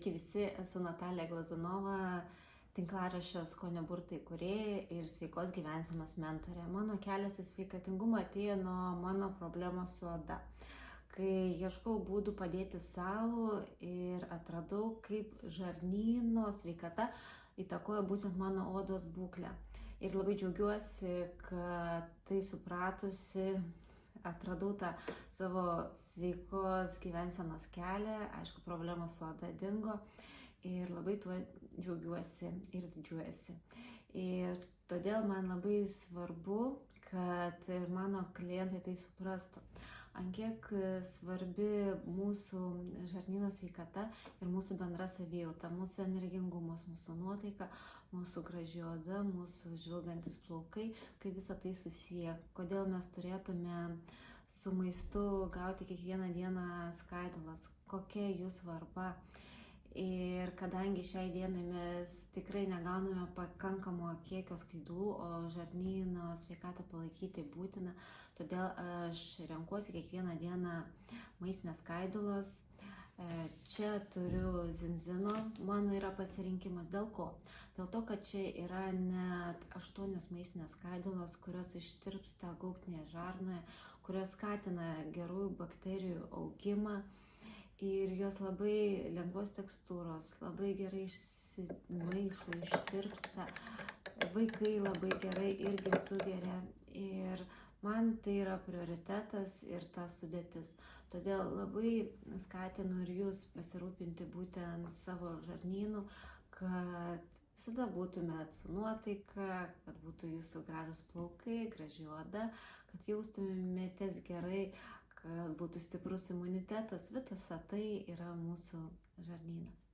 Sveiki visi, esu Natalija Glazunova, tinklaraščio Skonio burtai įkūrėja ir sveikos gyvensenos mentorė. Mano kelias į sveikatingumą atėjo nuo mano problemos su oda, kai ieškau būdų padėti savo ir atradau, kaip žarnyno sveikata įtakoja būtent mano odos būklę. Ir labai džiaugiuosi, kad tai supratusi atradau tą savo sveikos gyvensenos kelią, aišku, problemos su oda dingo ir labai tuo džiaugiuosi ir didžiuojasi. Ir todėl man labai svarbu, kad ir mano klientai tai suprastų, ant kiek svarbi mūsų žarnyno sveikata ir mūsų bendra savijauta, mūsų energingumas, mūsų nuotaika, mūsų graži oda, mūsų žvilgantis plaukai, kaip visą tai susiję, kodėl mes turėtume su maistu gauti kiekvieną dieną skaidulas, kokia jų svarba. Ir kadangi šiai dienai mes tikrai negauname pakankamo kiekio skaidulų, o žarnyno sveikatą palaikyti būtina, todėl aš renkuosi kiekvieną dieną maistinės skaidulas. Čia turiu zinzino, mano yra pasirinkimas. Dėl ko? Dėl to, kad čia yra net 8 maistinės skaidulos, kurios ištirpsta gaubtinėje žarnoje, kurios skatina gerųjų bakterijų augimą. Ir jos labai lengvos tekstūros, labai gerai išsimaišo, ištirpsta, vaikai labai gerai irgi sugeria ir man tai yra prioritetas ir ta sudėtis. Todėl labai skatinu ir jūs pasirūpinti būtent savo žarnynu, kad visada būtumėt su nuotaika, kad būtų jūsų gražus plaukai, graži oda, kad jaustumėtės gerai, kad būtų stiprus imunitetas, visa tai yra mūsų žarnynas.